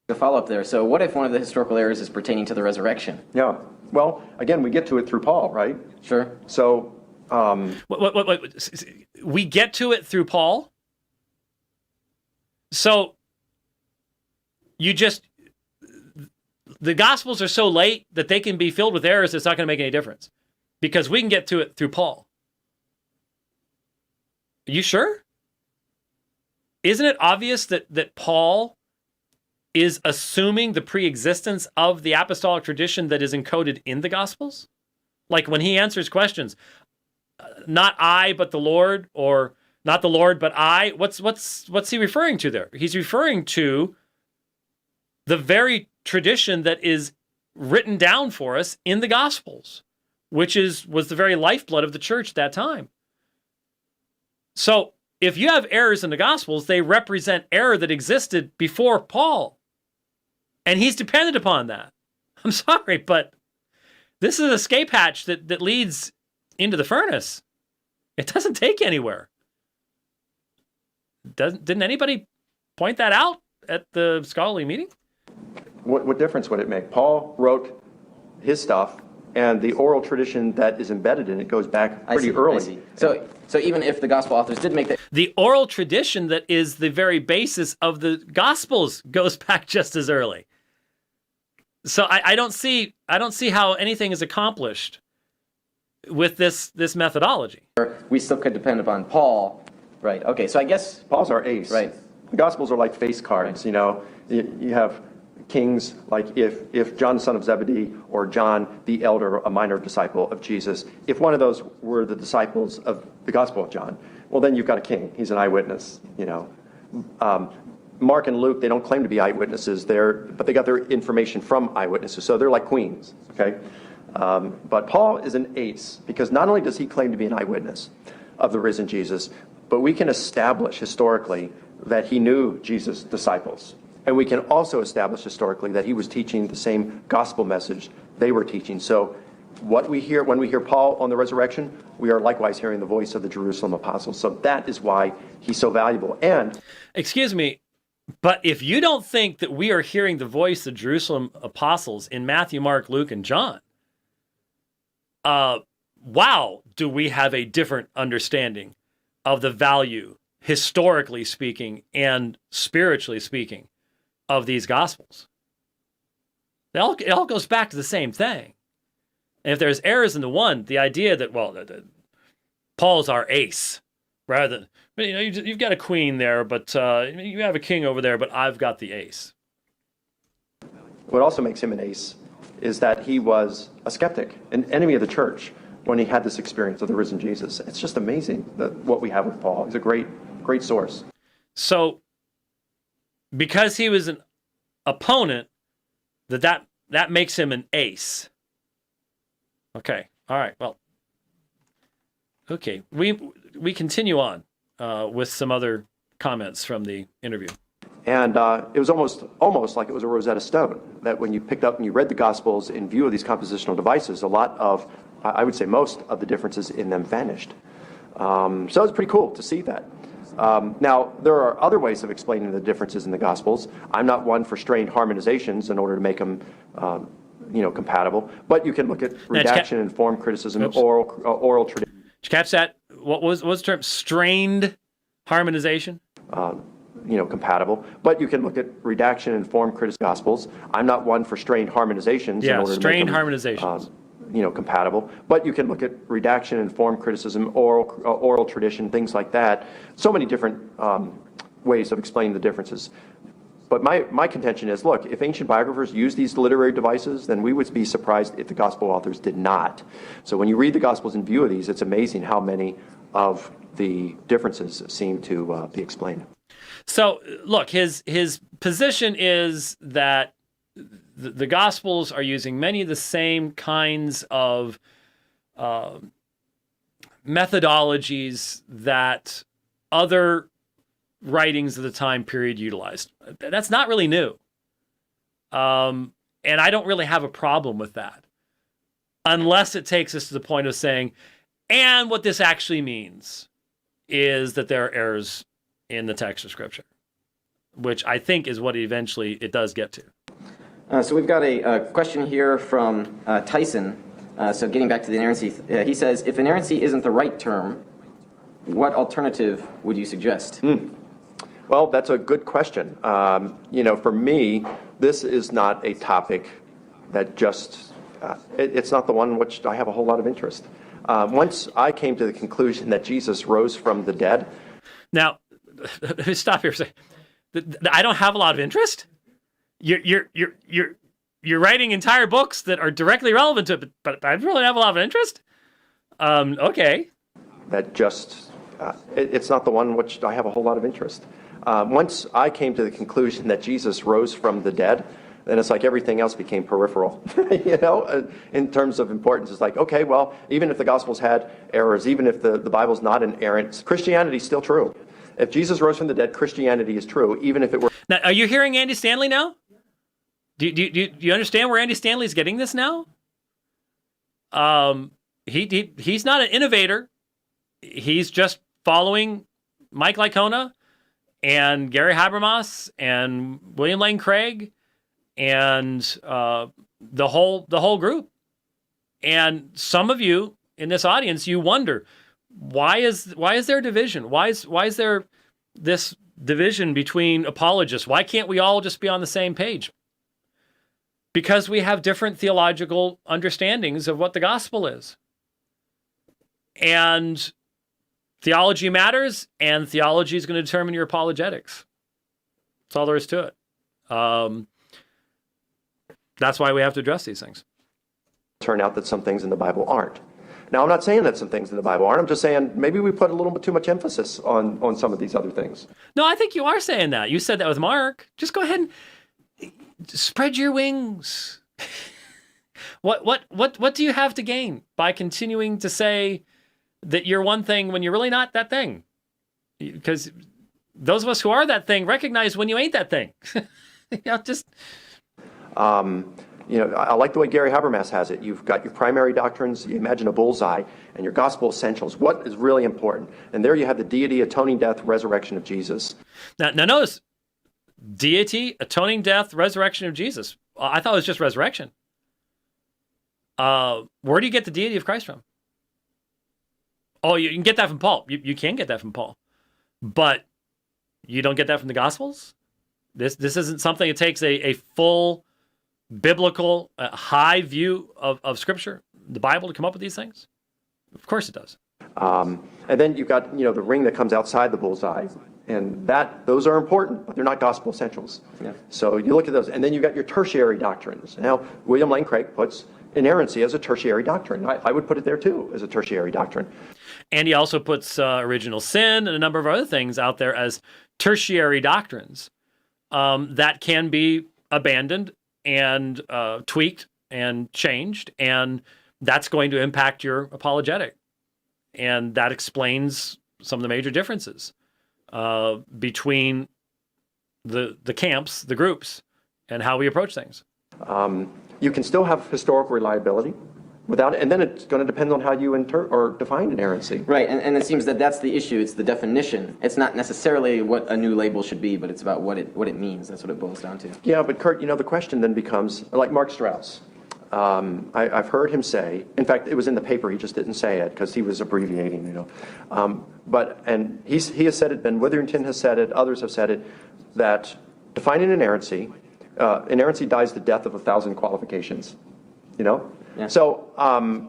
A follow-up there. So what if one of the historical errors is pertaining to the resurrection? Yeah. Well, again, we get to it through Paul, right? Sure. So we get to it through Paul. So the Gospels are so late that they can be filled with errors. It's not going to make any difference because we can get to it through Paul. Are you sure? Isn't it obvious that Paul is assuming the pre-existence of the apostolic tradition that is encoded in the Gospels? Like when he answers questions, not I, but the Lord, or not the Lord, but I, what's he referring to there? He's referring to the very tradition that is written down for us in the Gospels, which was the very lifeblood of the church at that time. So if you have errors in the Gospels, they represent error that existed before Paul. And he's dependent upon that. I'm sorry, but this is an escape hatch that leads into the furnace. It doesn't take anywhere. Didn't anybody point that out at the scholarly meeting? what difference would it make? Paul wrote his stuff, and the oral tradition that is embedded in it goes back pretty early. I see. So even if the gospel authors did make that... The oral tradition that is the very basis of the Gospels goes back just as early. So I don't see how anything is accomplished with this methodology. We still could depend upon Paul. Right. Okay. So I guess Paul's our ace. Right. The Gospels are like face cards. Right. You know, you have kings like if John, son of Zebedee, or John the elder, a minor disciple of Jesus, if one of those were the disciples of the Gospel of John, well, then you've got a king. He's an eyewitness. You know. Mark and Luke, they don't claim to be eyewitnesses but they got their information from eyewitnesses, so they're like queens, okay? But Paul is an ace, because not only does he claim to be an eyewitness of the risen Jesus, but we can establish historically that he knew Jesus' disciples. And we can also establish historically that he was teaching the same gospel message they were teaching. So what we hear when we hear Paul on the resurrection, we are likewise hearing the voice of the Jerusalem apostles. So that is why he's so valuable. And excuse me, but if you don't think that we are hearing the voice of Jerusalem apostles in Matthew, Mark, Luke, and John, wow, do we have a different understanding of the value, historically speaking and spiritually speaking, of these Gospels. It all goes back to the same thing. And if there's errors in the one, the idea that, well, Paul's our ace, rather than, you know, you've got a queen there, but you have a king over there, but I've got the ace. What also makes him an ace is that he was a skeptic, an enemy of the church, when he had this experience of the risen Jesus. It's just amazing what we have with Paul. He's a great source. So, because he was an opponent, that makes him an ace. Okay, all right, well, okay, we continue on with some other comments from the interview. And it was almost like it was a Rosetta Stone, that when you picked up and you read the Gospels in view of these compositional devices, a lot of, I would say most of the differences in them vanished. So it's pretty cool to see that. Now, there are other ways of explaining the differences in the Gospels. I'm not one for strained harmonizations in order to make them compatible, but you can look at redaction and form criticism, oral tradition. Did you catch that? What was the term? Strained harmonization? Compatible, but you can look at redaction and form criticism Gospels. I'm not one for strained harmonizations in order to make them, harmonizations. Compatible, but you can look at redaction and form criticism, oral tradition, things like that. So many different ways of explaining the differences. But my contention is, look, if ancient biographers used these literary devices, then we would be surprised if the gospel authors did not. So when you read the Gospels in view of these, it's amazing how many of the differences seem to be explained. So, look, his position is that the Gospels are using many of the same kinds of methodologies that other writings of the time period utilized. That's not really new. And I don't really have a problem with that, unless it takes us to the point of saying, and what this actually means is that there are errors in the text of Scripture. which I think is what eventually it does get to. So we've got a question here from Tyson. So getting back to the inerrancy, he says, if inerrancy isn't the right term, what alternative would you suggest? Well, that's a good question. For me, this is not a topic that just, it's not the one in which I have a whole lot of interest. Once I came to the conclusion that Jesus rose from the dead. Now, stop here for a second. I don't have a lot of interest? You're writing entire books that are directly relevant to it, but I really have a lot of interest? Okay. That just, it's not the one in which I have a whole lot of interest. Once I came to the conclusion that Jesus rose from the dead, then it's like everything else became peripheral, in terms of importance. It's like, okay, well, even if the Gospels had errors, even if the Bible's not inerrant, Christianity's still true. If Jesus rose from the dead, Christianity is true, even if it were... Now, are you hearing Andy Stanley now? Do you understand where Andy Stanley's getting this now? He's not an innovator. He's just following Mike Licona and Gary Habermas and William Lane Craig and the whole group. And some of you in this audience, you wonder, why is there a division? Why is there this division between apologists? Why can't we all just be on the same page? Because we have different theological understandings of what the gospel is. And theology matters, and theology is going to determine your apologetics. That's all there is to it. That's why we have to address these things. Turn out that some things in the Bible aren't. Now, I'm not saying that some things in the Bible aren't. I'm just saying maybe we put a little bit too much emphasis on some of these other things. No, I think you are saying that. You said that with Mark. Just go ahead and spread your wings. What do you have to gain by continuing to say that you're one thing when you're really not that thing? Because those of us who are that thing recognize when you ain't that thing. I like the way Gary Habermas has it. You've got your primary doctrines, you imagine a bullseye, and your gospel essentials. What is really important? And there you have the deity, atoning death, resurrection of Jesus. Now notice, deity, atoning death, resurrection of Jesus. I thought it was just resurrection. Where do you get the deity of Christ from? Oh, you can get that from Paul. You can get that from Paul. But you don't get that from the Gospels? This isn't something that takes a full biblical, high view of Scripture, the Bible, to come up with these things? Of course it does. And then you've got, the ring that comes outside the bullseye. And those are important, but they're not gospel essentials. Yeah. So you look at those. And then you've got your tertiary doctrines. Now, William Lane Craig puts inerrancy as a tertiary doctrine. I would put it there, too, as a tertiary doctrine. And he also puts original sin and a number of other things out there as tertiary doctrines that can be abandoned and tweaked and changed, and that's going to impact your apologetic. And that explains some of the major differences between the camps, the groups, and how we approach things. You can still have historical reliability without, and then it's going to depend on how you define inerrancy. Right, and it seems that that's the issue. It's the definition. It's not necessarily what a new label should be, but it's about what it means. That's what it boils down to. Yeah, but Kurt, the question then becomes, like Mark Strauss. I've heard him say, in fact, it was in the paper, he just didn't say it because he was abbreviating, and he has said it, Ben Witherington has said it, others have said it, that defining inerrancy, inerrancy dies the death of 1,000 qualifications, Yeah. So,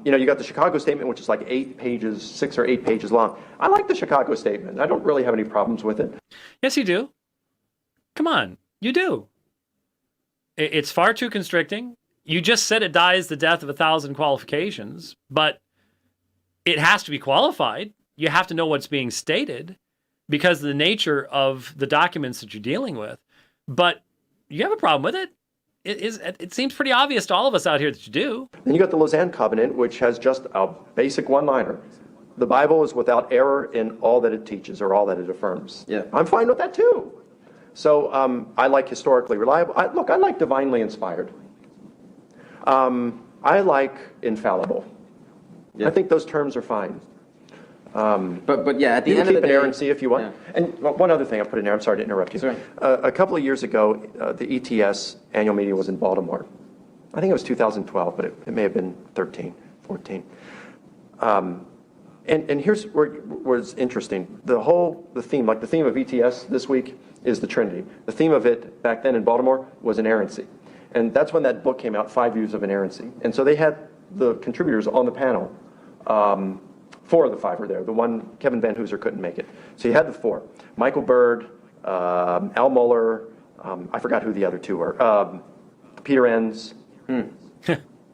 you got the Chicago Statement, which is like 6 or 8 pages long. I like the Chicago Statement. I don't really have any problems with it. Yes, you do. Come on, you do. It's far too constricting. You just said it dies the death of 1,000 qualifications, but it has to be qualified. You have to know what's being stated because of the nature of the documents that you're dealing with. But you have a problem with it. It seems pretty obvious to all of us out here that you do. Then you got the Lausanne Covenant, which has just a basic one-liner. The Bible is without error in all that it teaches or all that it affirms. Yeah, I'm fine with that too. So I like historically reliable. I like divinely inspired. I like infallible. Yeah. I think those terms are fine. But yeah, at the You end can of the keep day, inerrancy if you want. yeah. And one other thing I put in there, I'm sorry to interrupt you. Sorry. A couple of years ago, the ETS annual meeting was in Baltimore. I think it was 2012, but it may have been 13, 14. And here's where it's interesting. The theme, like the theme of ETS this week is the Trinity. The theme of it back then in Baltimore was inerrancy. And that's when that book came out, 5 Views of Inerrancy. And so they had the contributors on the panel. 4 of the 5 were there. The one, Kevin Van Hooser, couldn't make it. So you had the 4. Michael Bird, Al Mohler, I forgot who the other 2 were. Peter Enns,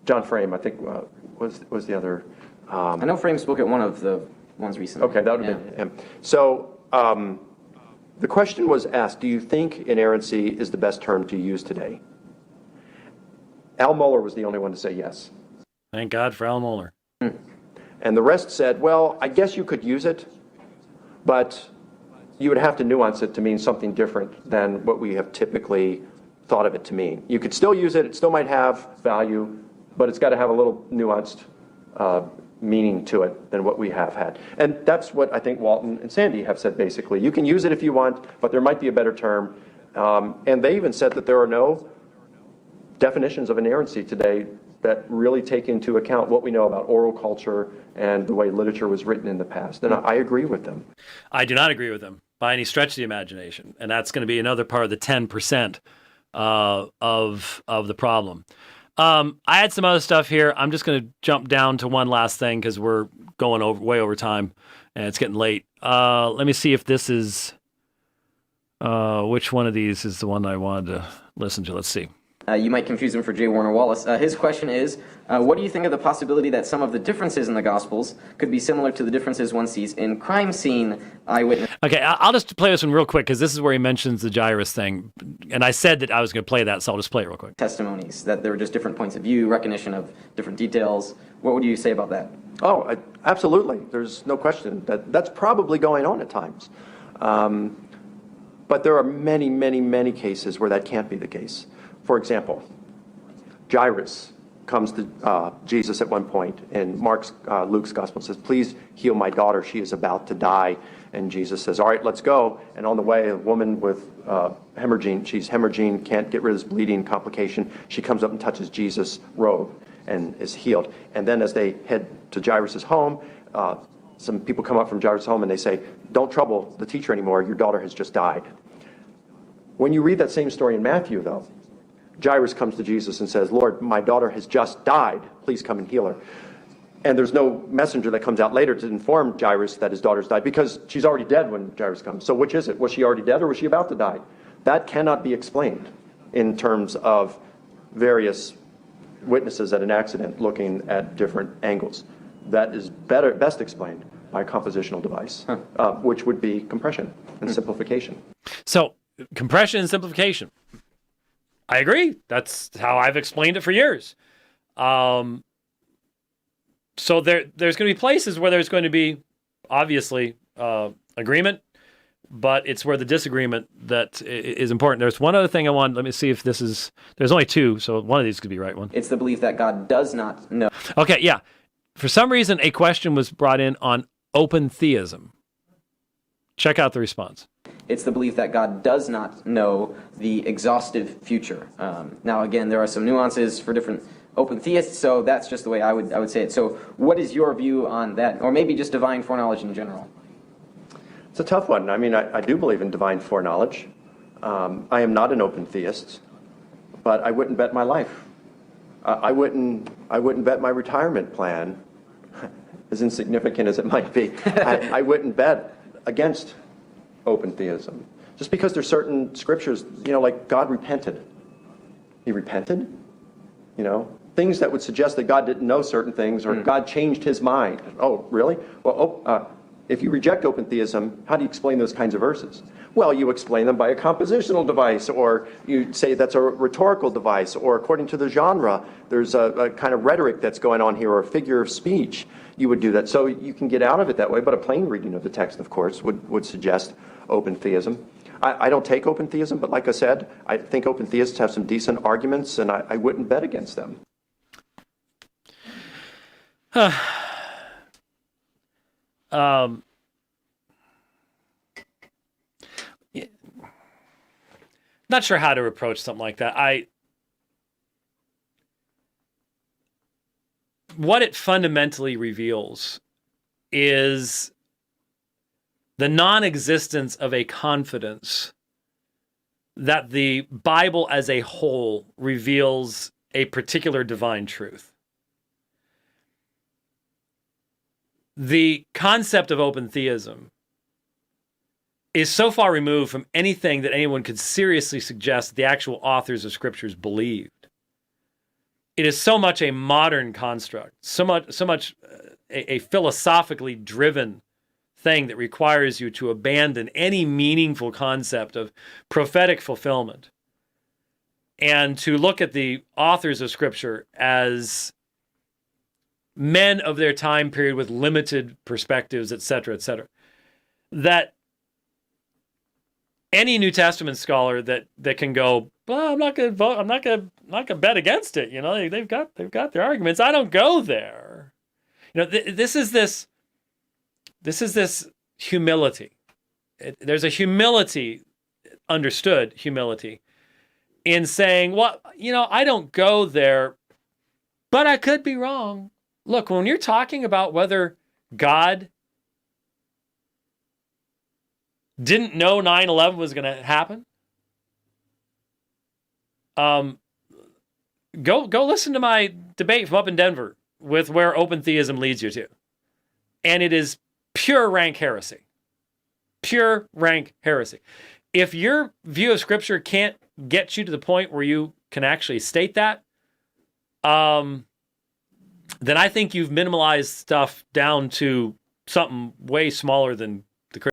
John Frame, I think was the other. I know Frame spoke at one of the ones recently. Okay, that would have been him. So the question was asked, do you think inerrancy is the best term to use today? Al Mohler was the only one to say yes. Thank God for Al Mohler. And the rest said, well, I guess you could use it, but you would have to nuance it to mean something different than what we have typically thought of it to mean. You could still use it, it still might have value, but it's got to have a little nuanced meaning to it than what we have had. And that's what I think Walton and Sandy have said basically. You can use it if you want, but there might be a better term. And they even said that there are no definitions of inerrancy today that really take into account what we know about oral culture and the way literature was written in the past. And I agree with them. I do not agree with them by any stretch of the imagination. And that's going to be another part of the 10% of the problem. I had some other stuff here. I'm just going to jump down to one last thing because we're going way over time and it's getting late. Let me see if this is, which one of these is the one I wanted to listen to. Let's see. You might confuse him for J. Warner Wallace. His question is, what do you think of the possibility that some of the differences in the Gospels could be similar to the differences one sees in crime scene eyewitness? Okay, I'll just play this one real quick because this is where he mentions the Jairus thing. And I said that I was going to play that, so I'll just play it real quick. Testimonies, that there were just different points of view, recognition of different details. What would you say about that? Oh, absolutely. There's no question that's probably going on at times. But there are many, many, many cases where that can't be the case. For example, Jairus comes to Jesus at one point, and Luke's gospel says, please heal my daughter, she is about to die. And Jesus says, all right, let's go. And on the way, a woman with hemorrhaging, she's hemorrhaging, can't get rid of this bleeding complication. She comes up and touches Jesus' robe and is healed. And then as they head to Jairus' home, some people come up from Jairus' home and they say, don't trouble the teacher anymore, your daughter has just died. When you read that same story in Matthew, though, Jairus comes to Jesus and says, Lord, my daughter has just died. Please come and heal her. And there's no messenger that comes out later to inform Jairus that his daughter's died because she's already dead when Jairus comes. So which is it? Was she already dead or was she about to die? That cannot be explained in terms of various witnesses at an accident looking at different angles. That is best explained by a compositional device, which would be compression and simplification. So compression and simplification. I agree. That's how I've explained it for years. So there's going to be places where there's going to be, obviously, agreement, but it's where the disagreement that is important. There's one other thing I want. Let me see if this is, there's only 2, so one of these could be the right one. It's the belief that God does not know. Okay, yeah. For some reason, a question was brought in on open theism. Check out the response. It's the belief that God does not know the exhaustive future. Now, again, there are some nuances for different open theists, so that's just the way I would say it. So what is your view on that? Or maybe just divine foreknowledge in general? It's a tough one. I mean, I do believe in divine foreknowledge. I am not an open theist, but I wouldn't bet my life. I wouldn't bet my retirement plan, as insignificant as it might be. I wouldn't bet against open theism. Just because there's certain scriptures, like God repented. He repented? Things that would suggest that God didn't know certain things or God changed his mind. Oh, really? Well, if you reject open theism, how do you explain those kinds of verses? Well, you explain them by a compositional device, or you say that's a rhetorical device, or according to the genre, there's a kind of rhetoric that's going on here, or a figure of speech. You would do that. So you can get out of it that way, but a plain reading of the text, of course, would suggest open theism. I don't take open theism, but like I said, I think open theists have some decent arguments, and I wouldn't bet against them. Not sure how to approach something like that. What it fundamentally reveals is the non-existence of a confidence that the Bible as a whole reveals a particular divine truth. The concept of open theism is so far removed from anything that anyone could seriously suggest that the actual authors of scriptures believed. It is so much a modern construct, so much a philosophically driven thing that requires you to abandon any meaningful concept of prophetic fulfillment and to look at the authors of Scripture as men of their time period with limited perspectives, etc., that any New Testament scholar that can go, well, I'm not going to vote, I'm not going to bet against it. You know, they've got their arguments. I don't go there. You know, this is this humility. There's a humility, understood humility, in saying, well, you know, I don't go there, but I could be wrong. Look, when you're talking about whether God didn't know 9/11 was going to happen, go listen to my debate from up in Denver with where open theism leads you to. And it is pure rank heresy. Pure rank heresy. If your view of Scripture can't get you to the point where you can actually state that, then I think you've minimalized stuff down to something way smaller than